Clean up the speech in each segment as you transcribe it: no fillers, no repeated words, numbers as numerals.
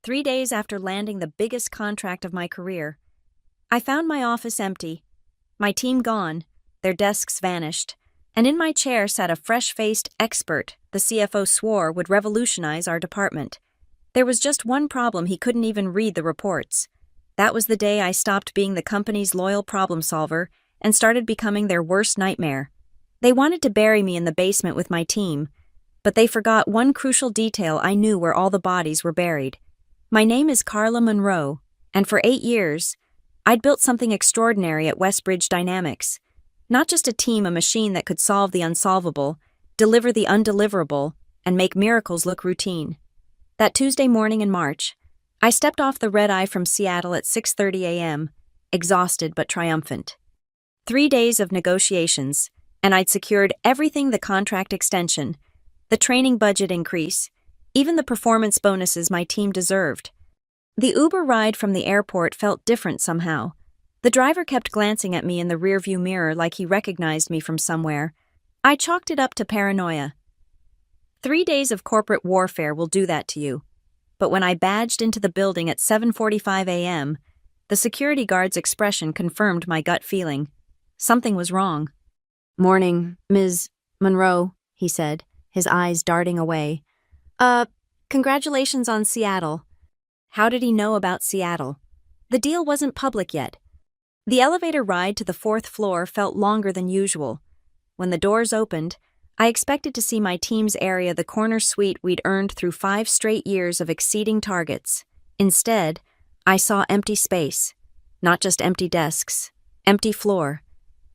3 days after landing the biggest contract of my career. I found my office empty, my team gone, their desks vanished, and in my chair sat a fresh-faced expert the CFO swore would revolutionize our department. There was just one problem: he couldn't even read the reports. That was the day I stopped being the company's loyal problem solver and started becoming their worst nightmare. They wanted to bury me in the basement with my team, but they forgot one crucial detail. I knew where all the bodies were buried. My name is Carla Monroe, and for 8 years, I'd built something extraordinary at Westbridge Dynamics. Not just a team, a machine that could solve the unsolvable, deliver the undeliverable, and make miracles look routine. That Tuesday morning in March, I stepped off the red-eye from Seattle at 6:30 a.m., exhausted but triumphant. 3 days of negotiations, and I'd secured everything: the contract extension, the training budget increase, even the performance bonuses my team deserved. The Uber ride from the airport felt different somehow. The driver kept glancing at me in the rearview mirror like he recognized me from somewhere. I chalked it up to paranoia. 3 days of corporate warfare will do that to you. But when I badged into the building at 7:45 a.m., the security guard's expression confirmed my gut feeling. Something was wrong. "Morning, Ms. Monroe," he said, his eyes darting away. Congratulations on Seattle." How did he know about Seattle? The deal wasn't public yet. The elevator ride to the 4th floor felt longer than usual. When the doors opened, I expected to see my team's area, the corner suite we'd earned through 5 straight years of exceeding targets. Instead, I saw empty space. Not just empty desks, empty floor.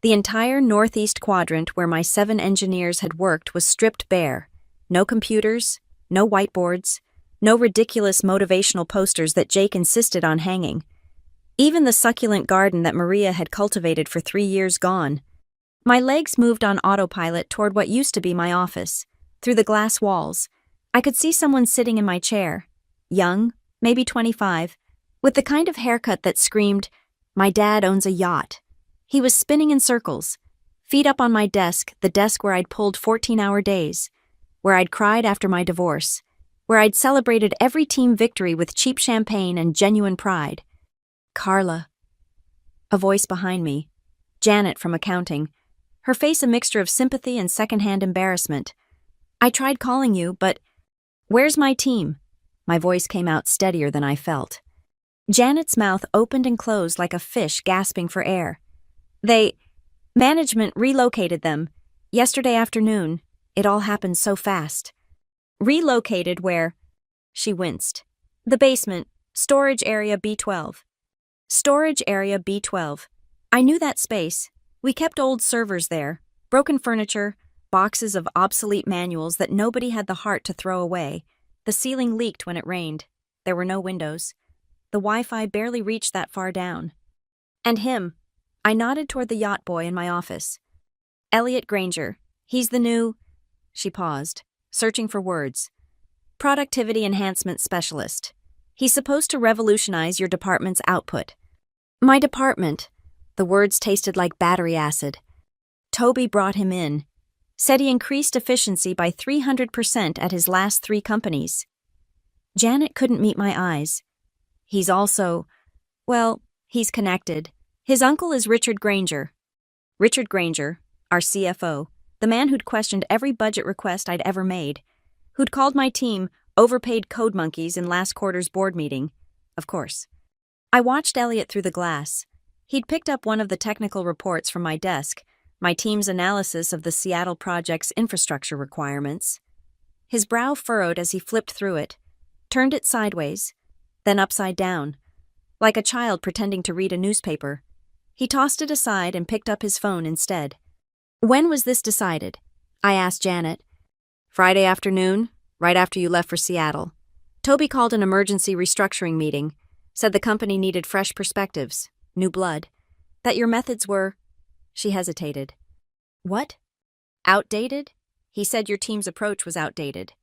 The entire northeast quadrant where my 7 engineers had worked was stripped bare. No computers, no whiteboards, no ridiculous motivational posters that Jake insisted on hanging. Even the succulent garden that Maria had cultivated for 3 years gone. My legs moved on autopilot toward what used to be my office. Through the glass walls, I could see someone sitting in my chair. Young, maybe 25, with the kind of haircut that screamed, "My dad owns a yacht." He was spinning in circles, feet up on my desk, the desk where I'd pulled 14-hour days, where I'd cried after my divorce, where I'd celebrated every team victory with cheap champagne and genuine pride. "Carla." A voice behind me. Janet from accounting. Her face a mixture of sympathy and secondhand embarrassment. "I tried calling you, but..." "Where's my team?" My voice came out steadier than I felt. Janet's mouth opened and closed like a fish gasping for air. Management relocated them. Yesterday afternoon. It all happened so fast." "Relocated where?" She winced. "The basement. Storage area B12. Storage area B12. I knew that space. We kept old servers there, broken furniture, boxes of obsolete manuals that nobody had the heart to throw away. The ceiling leaked when it rained. There were no windows. The Wi-Fi barely reached that far down. And him. I nodded toward the yacht boy in my office. "Elliot Granger. He's the new..." She paused, searching for words. "Productivity enhancement specialist. He's supposed to revolutionize your department's output." My department. The words tasted like battery acid. Toby brought him in. Said he increased efficiency by 300% at his last 3 companies. Janet couldn't meet my eyes. "He's also... well, he's connected. His uncle is Richard Granger." Richard Granger, our CFO, the man who'd questioned every budget request I'd ever made, who'd called my team overpaid code monkeys in last quarter's board meeting. Of course. I watched Elliot through the glass. He'd picked up one of the technical reports from my desk, my team's analysis of the Seattle project's infrastructure requirements. His brow furrowed as he flipped through it, turned it sideways, then upside down, like a child pretending to read a newspaper. He tossed it aside and picked up his phone instead. "When was this decided?" I asked Janet. "Friday afternoon, right after you left for Seattle. Toby called an emergency restructuring meeting, said the company needed fresh perspectives. New blood. That your methods were..." She hesitated. "What? Outdated?" He said your team's approach was outdated.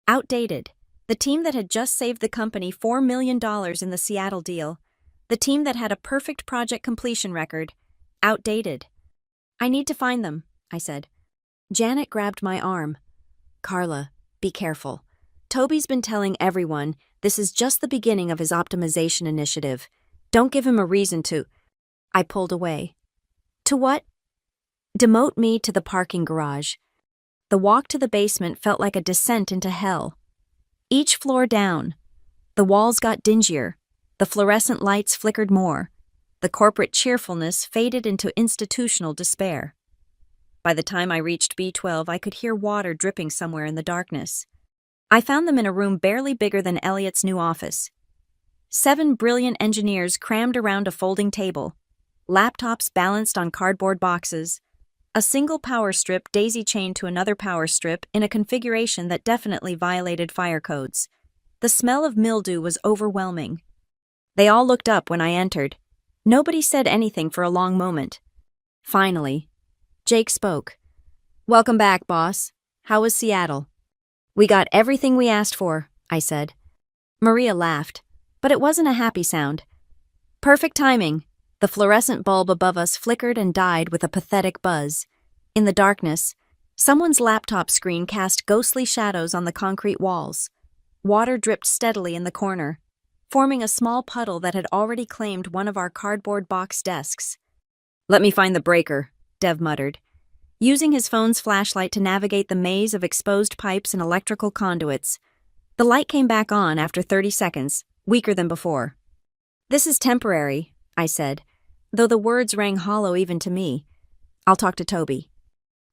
Outdated. The team that had just saved the company $4 million in the Seattle deal. The team that had a perfect project completion record. Outdated. "I need to find them," I said. Janet grabbed my arm. "Carla, be careful. Toby's been telling everyone This is just the beginning of his optimization initiative. Don't give him a reason to. I pulled away. To what? Demote me to the parking garage. The walk to the basement felt like a descent into hell. Each floor down. The walls got dingier. The fluorescent lights flickered more. The corporate cheerfulness faded into institutional despair. By the time I reached B12, I could hear water dripping somewhere in the darkness. I found them in a room barely bigger than Elliot's new office. 7 brilliant engineers crammed around a folding table, laptops balanced on cardboard boxes, a single power strip daisy-chained to another power strip in a configuration that definitely violated fire codes. The smell of mildew was overwhelming. They all looked up when I entered. Nobody said anything for a long moment. Finally, Jake spoke. "Welcome back, boss. How was Seattle?" "We got everything we asked for," I said. Maria laughed, but it wasn't a happy sound. Perfect timing. The fluorescent bulb above us flickered and died with a pathetic buzz. In the darkness, someone's laptop screen cast ghostly shadows on the concrete walls. Water dripped steadily in the corner, forming a small puddle that had already claimed one of our cardboard box desks. "Let me find the breaker," Dev muttered, using his phone's flashlight to navigate the maze of exposed pipes and electrical conduits. The light came back on after 30 seconds, weaker than before. "This is temporary," I said, though the words rang hollow even to me. "I'll talk to Toby."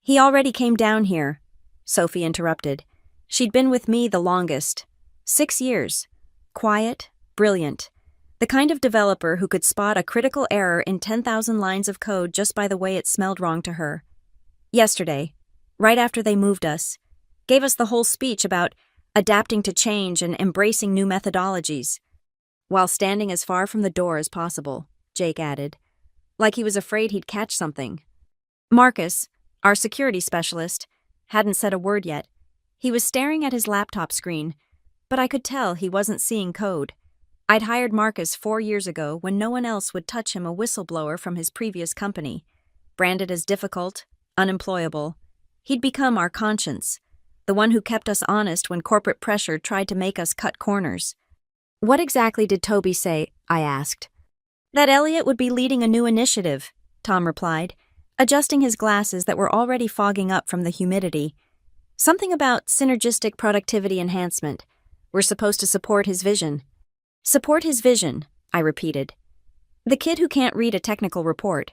"He already came down here," Sophie interrupted. She'd been with me the longest. 6 years. Quiet, brilliant. The kind of developer who could spot a critical error in 10,000 lines of code just by the way it smelled wrong to her. Yesterday, right after they moved us, gave us the whole speech about adapting to change and embracing new methodologies. While standing as far from the door as possible, Jake added, like he was afraid he'd catch something. Marcus, our security specialist, hadn't said a word yet. He was staring at his laptop screen, but I could tell he wasn't seeing code. I'd hired Marcus 4 years ago when no one else would touch him, a whistleblower from his previous company. Branded as difficult, unemployable, he'd become our conscience, the one who kept us honest when corporate pressure tried to make us cut corners. "What exactly did Toby say?" I asked. "That Elliot would be leading a new initiative," Tom replied, adjusting his glasses that were already fogging up from the humidity. "Something about synergistic productivity enhancement. We're supposed to support his vision." "Support his vision," I repeated. "The kid who can't read a technical report."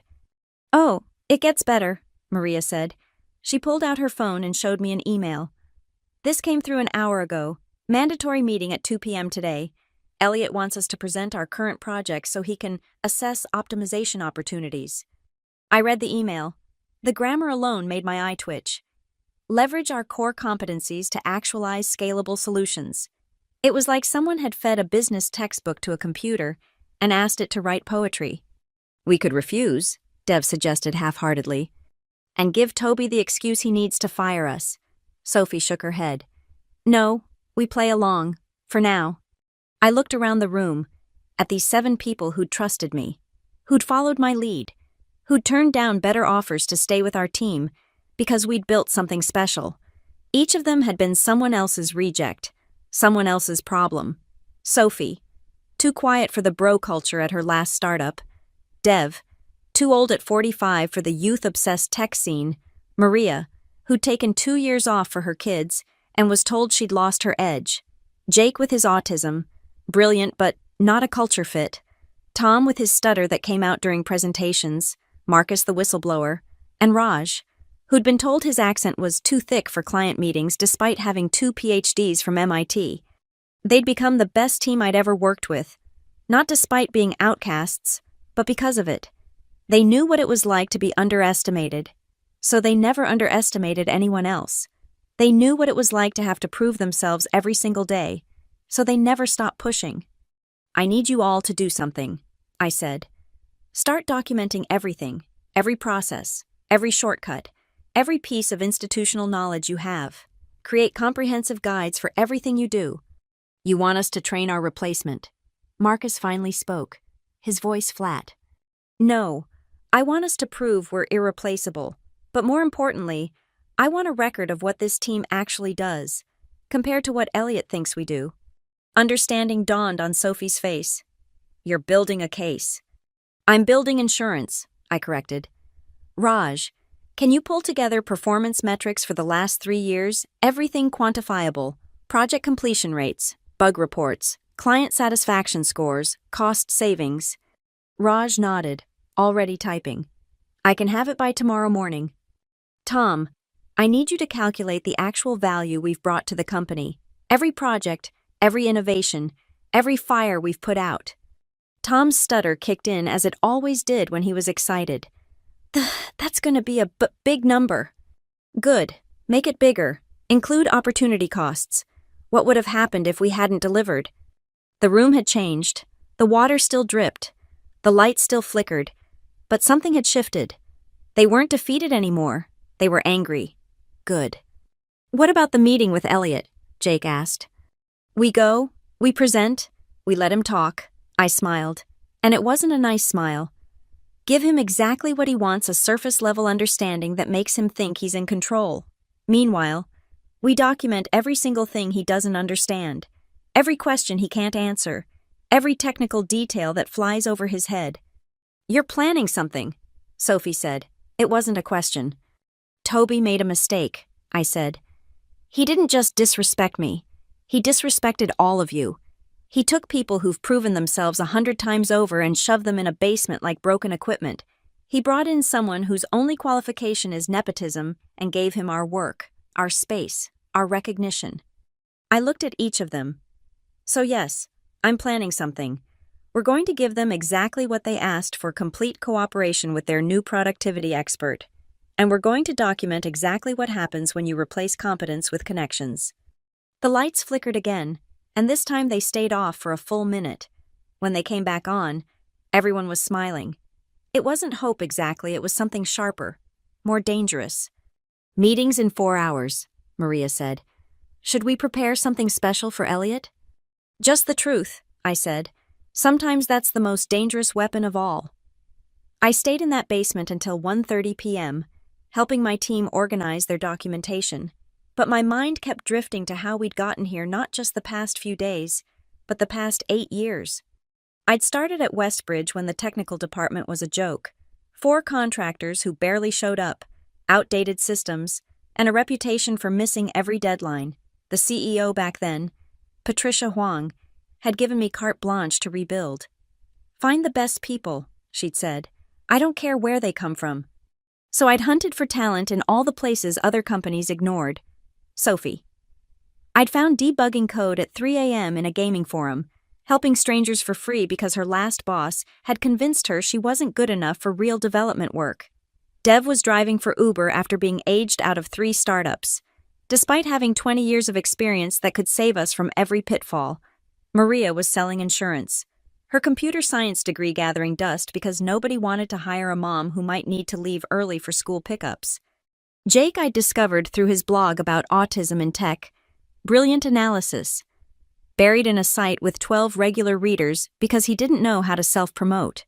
"Oh, it gets better," Maria said. She pulled out her phone and showed me an email. "This came through an hour ago. Mandatory meeting at 2 p.m. today. Elliot wants us to present our current projects so he can assess optimization opportunities." I read the email. The grammar alone made my eye twitch. Leverage our core competencies to actualize scalable solutions. It was like someone had fed a business textbook to a computer and asked it to write poetry. "We could refuse," Dev suggested half-heartedly, "and give Toby the excuse he needs to fire us." Sophie shook her head. "No, we play along, for now." I looked around the room, at these 7 people who'd trusted me, who'd followed my lead, who'd turned down better offers to stay with our team because we'd built something special. Each of them had been someone else's reject, someone else's problem. Sophie, too quiet for the bro culture at her last startup. Dev, too old at 45 for the youth-obsessed tech scene. Maria, who'd taken 2 years off for her kids and was told she'd lost her edge. Jake with his autism, brilliant but not a culture fit. Tom with his stutter that came out during presentations. Marcus the whistleblower. And Raj, who'd been told his accent was too thick for client meetings despite having 2 PhDs from MIT. They'd become the best team I'd ever worked with, not despite being outcasts, but because of it. They knew what it was like to be underestimated, so they never underestimated anyone else. They knew what it was like to have to prove themselves every single day, so they never stopped pushing. "I need you all to do something," I said. "Start documenting everything, every process, every shortcut, every piece of institutional knowledge you have. Create comprehensive guides for everything you do. You want us to train our replacement." Marcus finally spoke, his voice flat. "No, I want us to prove we're irreplaceable, but more importantly, I want a record of what this team actually does, compared to what Elliot thinks we do. Understanding dawned on Sophie's face. You're building a case. I'm building insurance, I corrected. Raj, can you pull together performance metrics for the last 3 years? Everything quantifiable. Project completion rates, bug reports, client satisfaction scores, cost savings. Raj nodded, already typing. I can have it by tomorrow morning. Tom, I need you to calculate the actual value we've brought to the company. Every project, every innovation, every fire we've put out. Tom's stutter kicked in as it always did when he was excited. That's going to be a big number. Good. Make it bigger. Include opportunity costs. What would have happened if we hadn't delivered? The room had changed. The water still dripped. The lights still flickered. But something had shifted. They weren't defeated anymore. They were angry. Good. What about the meeting with Elliot? Jake asked. We go, we present, we let him talk. I smiled. And it wasn't a nice smile. Give him exactly what he wants, a surface-level understanding that makes him think he's in control. Meanwhile, we document every single thing he doesn't understand, every question he can't answer, every technical detail that flies over his head. You're planning something, Sophie said. It wasn't a question. Toby made a mistake, I said. He didn't just disrespect me. He disrespected all of you. He took people who've proven themselves 100 times over and shoved them in a basement like broken equipment. He brought in someone whose only qualification is nepotism and gave him our work, our space, our recognition. I looked at each of them. So yes, I'm planning something. We're going to give them exactly what they asked for, complete cooperation with their new productivity expert. And we're going to document exactly what happens when you replace competence with connections. The lights flickered again, and this time they stayed off for a full minute. When they came back on, everyone was smiling. It wasn't hope exactly, it was something sharper, more dangerous. Meetings in 4 hours, Maria said. Should we prepare something special for Elliot? Just the truth, I said. Sometimes that's the most dangerous weapon of all. I stayed in that basement until 1:30 p.m., helping my team organize their documentation. But my mind kept drifting to how we'd gotten here, not just the past few days, but the past 8 years. I'd started at Westbridge when the technical department was a joke. 4 contractors who barely showed up, outdated systems, and a reputation for missing every deadline. The CEO back then, Patricia Huang, had given me carte blanche to rebuild. Find the best people, she'd said. I don't care where they come from. So I'd hunted for talent in all the places other companies ignored. Sophie. I'd found debugging code at 3 a.m. in a gaming forum, helping strangers for free because her last boss had convinced her she wasn't good enough for real development work. Dev was driving for Uber after being aged out of 3 startups. Despite having 20 years of experience that could save us from every pitfall, Maria was selling insurance. Her computer science degree gathering dust because nobody wanted to hire a mom who might need to leave early for school pickups. Jake I'd discovered through his blog about autism in tech. Brilliant analysis. Buried in a site with 12 regular readers because he didn't know how to self-promote.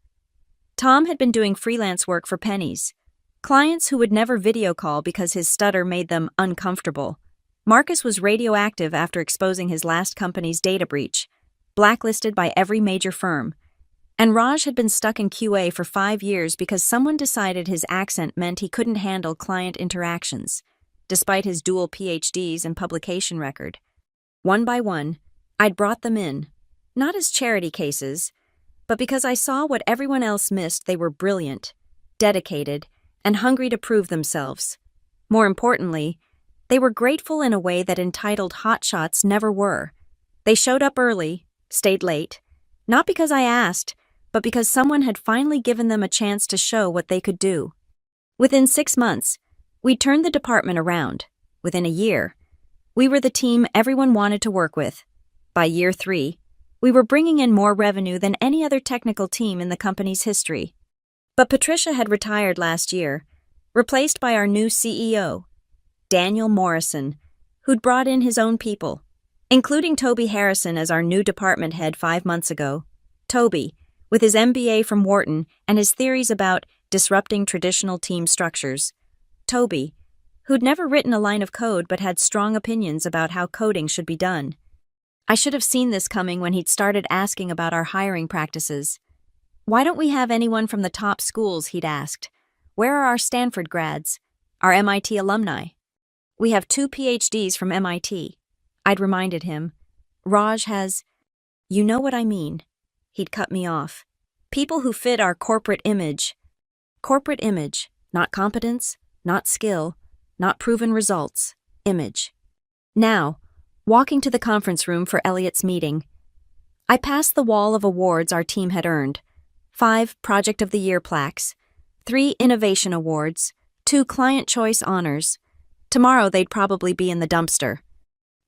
Tom had been doing freelance work for pennies. Clients who would never video call because his stutter made them uncomfortable. Marcus was radioactive after exposing his last company's data breach, blacklisted by every major firm. And Raj had been stuck in QA for 5 years because someone decided his accent meant he couldn't handle client interactions, despite his dual PhDs and publication record. One by one, I'd brought them in, not as charity cases, but because I saw what everyone else missed. They were brilliant, dedicated, and hungry to prove themselves. More importantly, they were grateful in a way that entitled hotshots never were. They showed up early, stayed late, not because I asked, but because someone had finally given them a chance to show what they could do. Within 6 months, we turned the department around. Within a year, we were the team everyone wanted to work with. By year 3, we were bringing in more revenue than any other technical team in the company's history. But Patricia had retired last year, replaced by our new CEO, Daniel Morrison, who'd brought in his own people, including Toby Harrison as our new department head 5 months ago. Toby, with his MBA from Wharton and his theories about disrupting traditional team structures. Toby, who'd never written a line of code but had strong opinions about how coding should be done. I should have seen this coming when he'd started asking about our hiring practices. Why don't we have anyone from the top schools, he'd asked. Where are our Stanford grads? Our MIT alumni? We have 2 PhDs from MIT. I'd reminded him. Raj has… You know what I mean. He'd cut me off. People who fit our corporate image. Corporate image, not competence, not skill, not proven results. Image. Now, walking to the conference room for Elliot's meeting, I passed the wall of awards our team had earned. 5 Project of the Year plaques, 3 Innovation Awards, 2 Client Choice Honors. Tomorrow they'd probably be in the dumpster.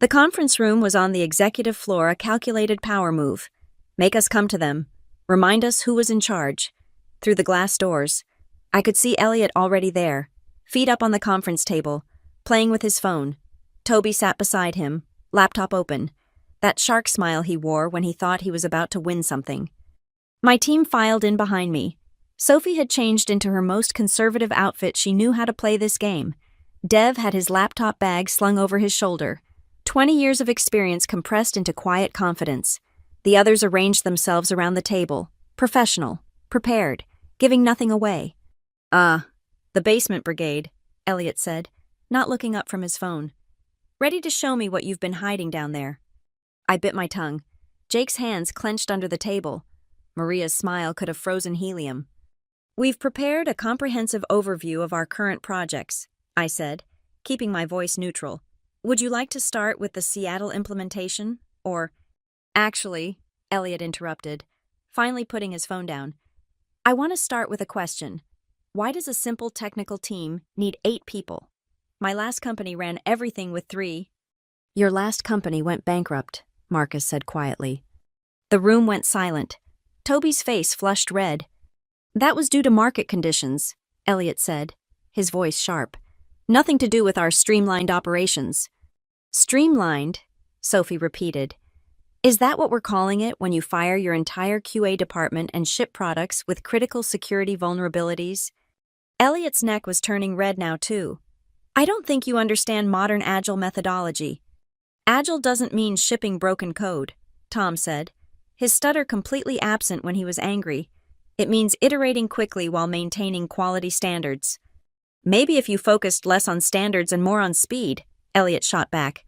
The conference room was on the executive floor, a calculated power move. Make us come to them. Remind us who was in charge. Through the glass doors, I could see Elliot already there, feet up on the conference table, playing with his phone. Toby sat beside him, laptop open, that shark smile he wore when he thought he was about to win something. My team filed in behind me. Sophie had changed into her most conservative outfit. She knew how to play this game. Dev had his laptop bag slung over his shoulder. 20 years of experience compressed into quiet confidence. The others arranged themselves around the table, professional, prepared, giving nothing away. The basement brigade, Elliot said, not looking up from his phone. Ready to show me what you've been hiding down there. I bit my tongue. Jake's hands clenched under the table. Maria's smile could have frozen helium. We've prepared a comprehensive overview of our current projects, I said, keeping my voice neutral. Would you like to start with the Seattle implementation, or… Actually, Elliot interrupted, finally putting his phone down. I want to start with a question. Why does a simple technical team need 8 people? My last company ran everything with 3. Your last company went bankrupt, Marcus said quietly. The room went silent. Toby's face flushed red. That was due to market conditions, Elliot said, his voice sharp. Nothing to do with our streamlined operations. Streamlined, Sophie repeated. Is that what we're calling it when you fire your entire QA department and ship products with critical security vulnerabilities? Elliot's neck was turning red now too. I don't think you understand modern Agile methodology. Agile doesn't mean shipping broken code, Tom said, his stutter completely absent when he was angry. It means iterating quickly while maintaining quality standards. Maybe if you focused less on standards and more on speed, Elliot shot back.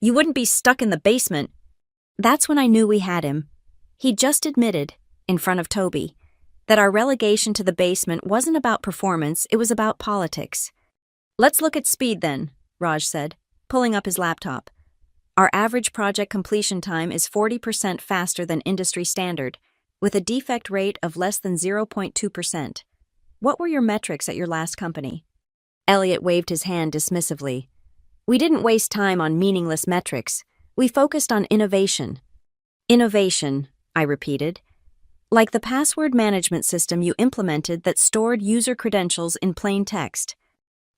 You wouldn't be stuck in the basement. That's when I knew we had him. He just admitted, in front of Toby, that our relegation to the basement wasn't about performance, it was about politics. Let's look at speed then, Raj said, pulling up his laptop. Our average project completion time is 40% faster than industry standard, with a defect rate of less than 0.2%. What were your metrics at your last company? Elliot waved his hand dismissively. We didn't waste time on meaningless metrics. We focused on innovation. Innovation, I repeated. Like the password management system you implemented that stored user credentials in plain text.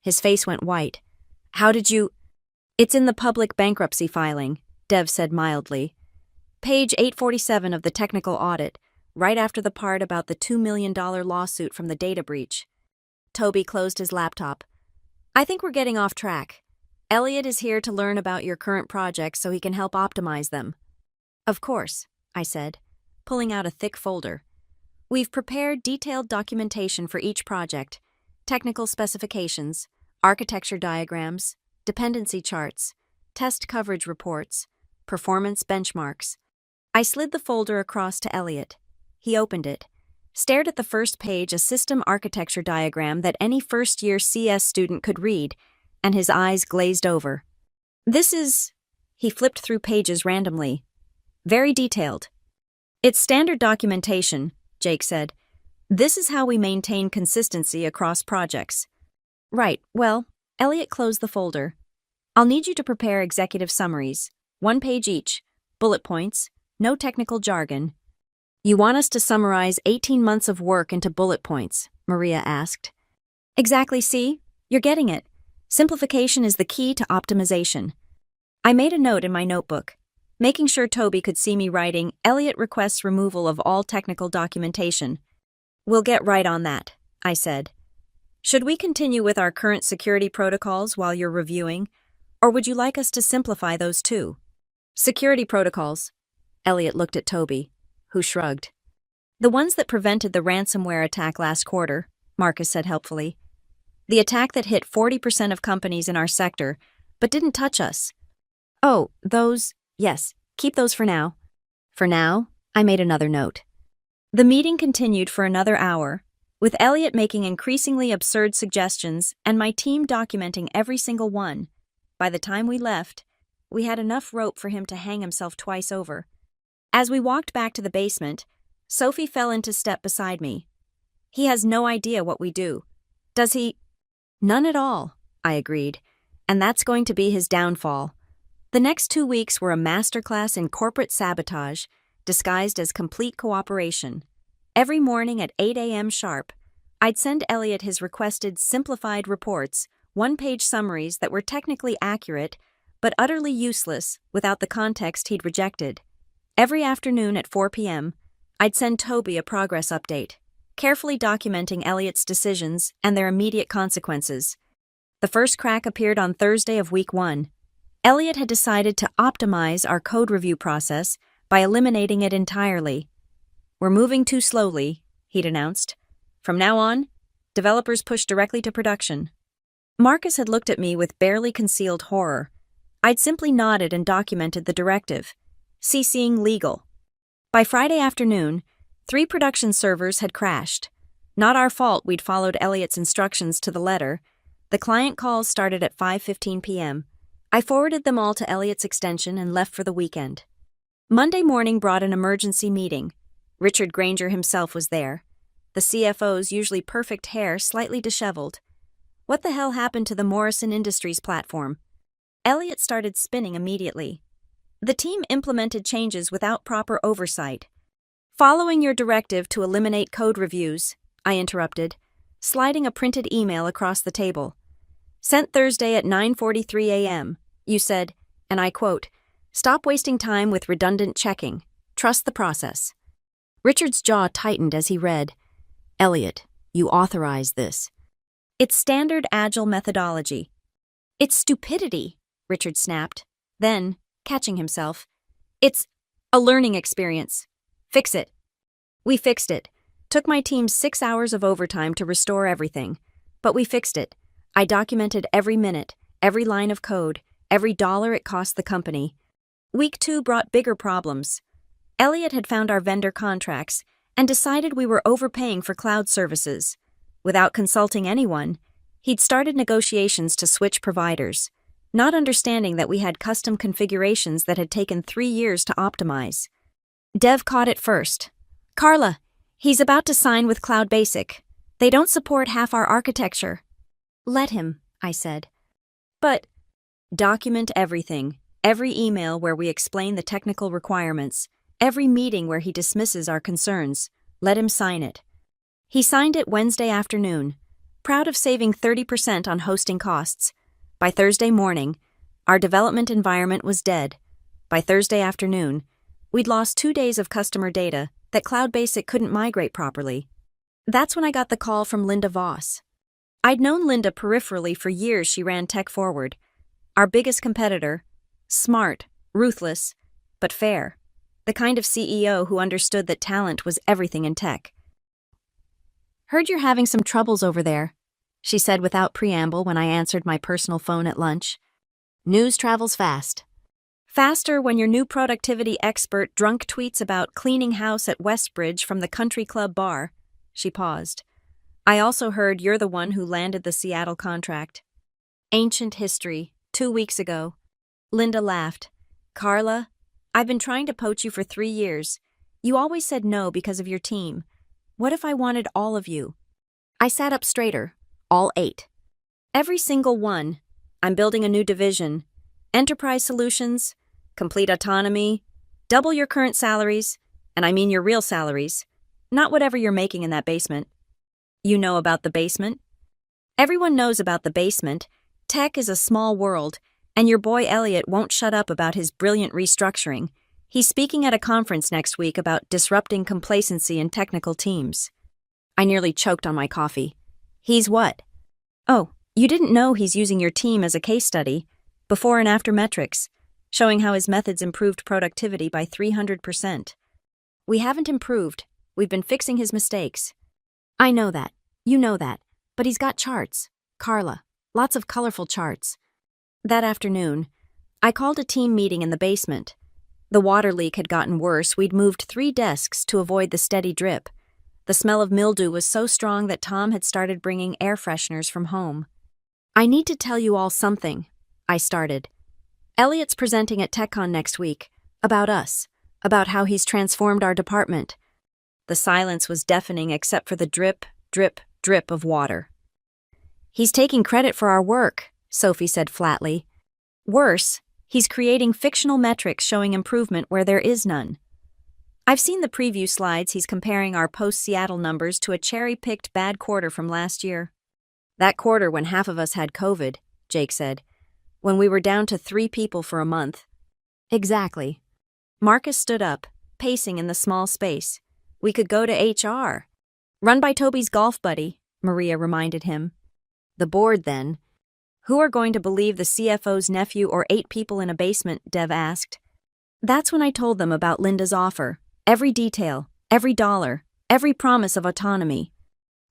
His face went white. How did you… It's in the public bankruptcy filing, Dev said mildly. Page 847 of the technical audit, right after the part about the $2 million lawsuit from the data breach. Toby closed his laptop. I think we're getting off track. Elliot is here to learn about your current projects so he can help optimize them. Of course, I said, pulling out a thick folder. We've prepared detailed documentation for each project, technical specifications, architecture diagrams, dependency charts, test coverage reports, performance benchmarks. I slid the folder across to Elliot. He opened it, stared at the first page, a system architecture diagram that any first-year CS student could read, and his eyes glazed over. This is… He flipped through pages randomly. Very detailed. It's standard documentation, Jake said. This is how we maintain consistency across projects. Right, well, Elliot closed the folder. I'll need you to prepare executive summaries, 1 page each, bullet points, no technical jargon. You want us to summarize 18 months of work into bullet points, Maria asked. Exactly, see? You're getting it. Simplification is the key to optimization. I made a note in my notebook, making sure Toby could see me writing, Elliot requests removal of all technical documentation. We'll get right on that, I said. Should we continue with our current security protocols while you're reviewing, or would you like us to simplify those too? Security protocols. Elliot looked at Toby, who shrugged. The ones that prevented the ransomware attack last quarter, Marcus said helpfully. The attack that hit 40% of companies in our sector, but didn't touch us. Oh, those, yes, keep those for now. For now, I made another note. The meeting continued for another hour, with Elliot making increasingly absurd suggestions and my team documenting every single one. By the time we left, we had enough rope for him to hang himself twice over. As we walked back to the basement, Sophie fell into step beside me. He has no idea what we do. Does he? None at all, I agreed, and that's going to be his downfall. The next 2 weeks were a masterclass in corporate sabotage, disguised as complete cooperation. Every morning at 8 a.m. sharp, I'd send Elliot his requested simplified reports, one-page summaries that were technically accurate, but utterly useless without the context he'd rejected. Every afternoon at 4 p.m., I'd send Toby a progress update, carefully documenting Elliot's decisions and their immediate consequences. The first crack appeared on Thursday of week 1. Elliot had decided to optimize our code review process by eliminating it entirely. We're moving too slowly, he'd announced. From now on, developers push directly to production. Marcus had looked at me with barely concealed horror. I'd simply nodded and documented the directive, CCing legal. By Friday afternoon, 3 production servers had crashed. Not our fault we'd followed Elliot's instructions to the letter. The client calls started at 5:15 p.m. I forwarded them all to Elliot's extension and left for the weekend. Monday morning brought an emergency meeting. Richard Granger himself was there. The CFO's usually perfect hair slightly disheveled. What the hell happened to the Morrison Industries platform? Elliot started spinning immediately. The team implemented changes without proper oversight. Following your directive to eliminate code reviews, I interrupted, sliding a printed email across the table. Sent Thursday at 9:43 a.m., you said, and I quote, "Stop wasting time with redundant checking. Trust the process." Richard's jaw tightened as he read, "Elliot, you authorize this." It's standard agile methodology. It's stupidity, Richard snapped. Then, catching himself, it's a learning experience. Fix it. We fixed it. Took my team 6 hours of overtime to restore everything. But we fixed it. I documented every minute, every line of code, every dollar it cost the company. Week 2 brought bigger problems. Elliot had found our vendor contracts and decided we were overpaying for cloud services. Without consulting anyone, he'd started negotiations to switch providers, not understanding that we had custom configurations that had taken 3 years to optimize. Dev caught it first. "Carla, he's about to sign with Cloud Basic. They don't support half our architecture." "Let him," I said. "But document everything, every email where we explain the technical requirements, every meeting where he dismisses our concerns. Let him sign it." He signed it Wednesday afternoon, proud of saving 30% on hosting costs. By Thursday morning, our development environment was dead. By Thursday afternoon, we'd lost 2 days of customer data that Cloud Basic couldn't migrate properly. That's when I got the call from Linda Voss. I'd known Linda peripherally for years. She ran Tech Forward, our biggest competitor, smart, ruthless, but fair, the kind of CEO who understood that talent was everything in tech. "Heard you're having some troubles over there," she said without preamble when I answered my personal phone at lunch. "News travels fast." "Faster when your new productivity expert drunk tweets about cleaning house at Westbridge from the country club bar." She paused. "I also heard you're the one who landed the Seattle contract." "Ancient history, 2 weeks ago." Linda laughed. "Carla, I've been trying to poach you for 3 years. You always said no because of your team. What if I wanted all of you?" I sat up straighter. All 8. Every single one. I'm building a new division. Enterprise solutions, complete autonomy, double your current salaries, and I mean your real salaries, not whatever you're making in that basement. You know about the basement? Everyone knows about the basement. Tech is a small world, and your boy Elliot won't shut up about his brilliant restructuring. He's speaking at a conference next week about disrupting complacency in technical teams. I nearly choked on my coffee. He's what? Oh, you didn't know he's using your team as a case study, before and after metrics. showing how his methods improved productivity by 300%. We haven't improved. We've been fixing his mistakes. I know that. You know that. But he's got charts. Carla. Lots of colorful charts. That afternoon, I called a team meeting in the basement. The water leak had gotten worse. We'd moved 3 desks to avoid the steady drip. The smell of mildew was so strong that Tom had started bringing air fresheners from home. I need to tell you all something, I started. Elliot's presenting at TechCon next week. About us. About how he's transformed our department. The silence was deafening except for the drip, drip, drip of water. He's taking credit for our work, Sophie said flatly. Worse, he's creating fictional metrics showing improvement where there is none. I've seen the preview slides. He's comparing our post-Seattle numbers to a cherry-picked bad quarter from last year. That quarter when half of us had COVID, Jake said. When we were down to 3 people for a month. Exactly. Marcus stood up, pacing in the small space. We could go to HR. Run by Toby's golf buddy, Maria reminded him. The board, then. Who are going to believe the CFO's nephew or 8 people in a basement, Dev asked. That's when I told them about Linda's offer. Every detail, every dollar, every promise of autonomy.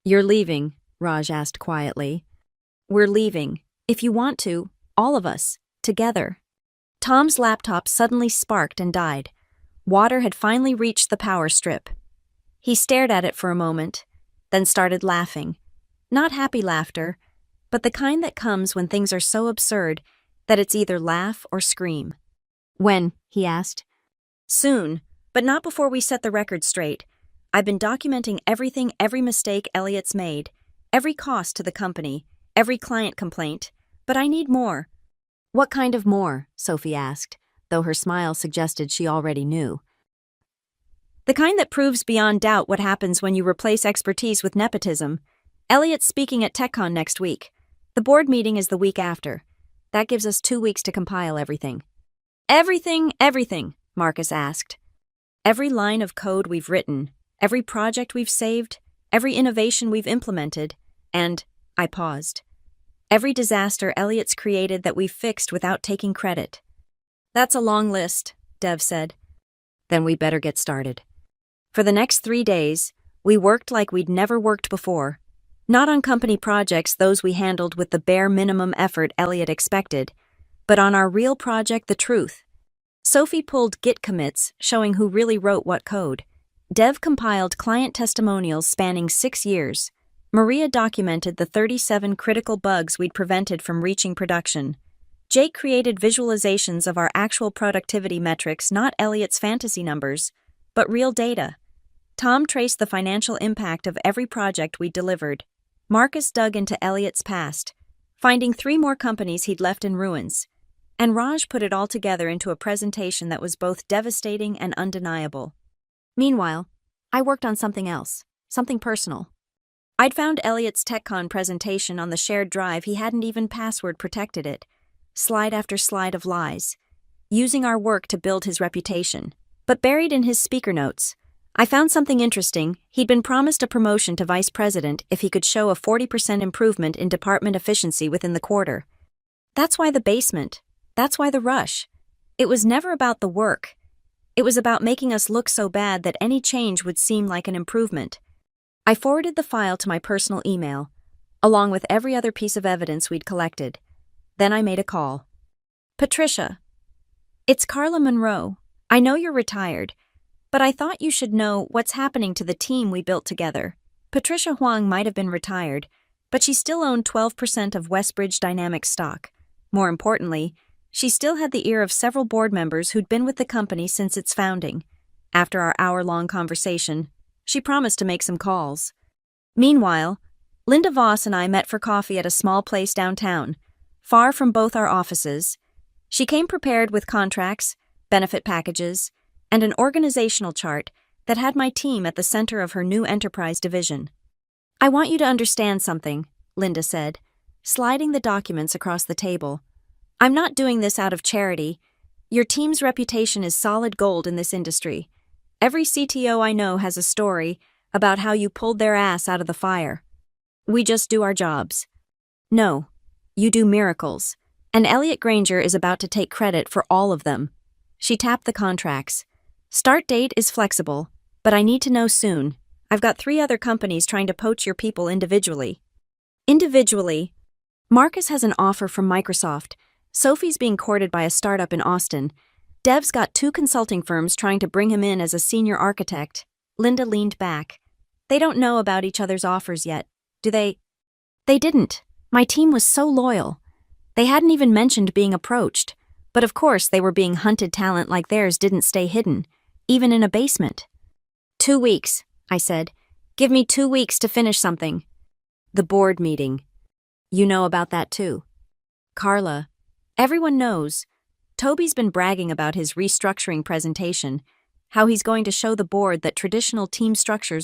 You're leaving, Raj asked quietly. We're leaving. If you want to, all of us, together. Tom's laptop suddenly sparked and died. Water had finally reached the power strip. He stared at it for a moment, then started laughing. Not happy laughter, but the kind that comes when things are so absurd that it's either laugh or scream. When? He asked. Soon, but not before we set the record straight. I've been documenting everything, every mistake Elliot's made, every cost to the company, every client complaint, but I need more. What kind of more? Sophie asked, though her smile suggested she already knew. The kind that proves beyond doubt what happens when you replace expertise with nepotism. Elliot's speaking at TechCon next week. The board meeting is the week after. That gives us 2 weeks to compile everything. Everything, Marcus asked. Every line of code we've written, every project we've saved, every innovation we've implemented, and, I paused, every disaster Elliot's created that we've fixed without taking credit. That's a long list, Dev said. Then we better get started. For the next 3 days, we worked like we'd never worked before. Not on company projects, those we handled with the bare minimum effort Elliot expected, but on our real project, The Truth. Sophie pulled Git commits showing who really wrote what code. Dev compiled client testimonials spanning 6 years. Maria documented the 37 critical bugs we'd prevented from reaching production. Jake created visualizations of our actual productivity metrics, not Elliot's fantasy numbers, but real data. Tom traced the financial impact of every project we delivered. Marcus dug into Elliot's past, finding 3 more companies he'd left in ruins. And Raj put it all together into a presentation that was both devastating and undeniable. Meanwhile, I worked on something else, something personal. I'd found Elliot's TechCon presentation on the shared drive. He hadn't even password protected it. Slide after slide of lies, using our work to build his reputation. But buried in his speaker notes, I found something interesting. He'd been promised a promotion to vice president if he could show a 40% improvement in department efficiency within the quarter. That's why the basement. That's why the rush. It was never about the work. It was about making us look so bad that any change would seem like an improvement. I forwarded the file to my personal email, along with every other piece of evidence we'd collected. Then I made a call. Patricia. It's Carla Monroe. I know you're retired, but I thought you should know what's happening to the team we built together. Patricia Huang might have been retired, but she still owned 12% of Westbridge Dynamics stock. More importantly, she still had the ear of several board members who'd been with the company since its founding. After our hour-long conversation, she promised to make some calls. Meanwhile, Linda Voss and I met for coffee at a small place downtown, far from both our offices. She came prepared with contracts, benefit packages, and an organizational chart that had my team at the center of her new enterprise division. I want you to understand something, Linda said, sliding the documents across the table. I'm not doing this out of charity. Your team's reputation is solid gold in this industry. Every CTO I know has a story about how you pulled their ass out of the fire. We just do our jobs. No, you do miracles. And Elliot Granger is about to take credit for all of them. She tapped the contracts. Start date is flexible, but I need to know soon. I've got 3 other companies trying to poach your people individually. Individually? Marcus has an offer from Microsoft. Sophie's being courted by a startup in Austin. Dev's got 2 consulting firms trying to bring him in as a senior architect. Linda leaned back. They don't know about each other's offers yet, do they? They didn't. My team was so loyal. They hadn't even mentioned being approached. But of course they were being hunted. Talent like theirs didn't stay hidden, even in a basement. 2 weeks, I said. Give me 2 weeks to finish something. The board meeting. You know about that too. Carla. Everyone knows. Toby's been bragging about his restructuring presentation, how he's going to show the board that traditional team structures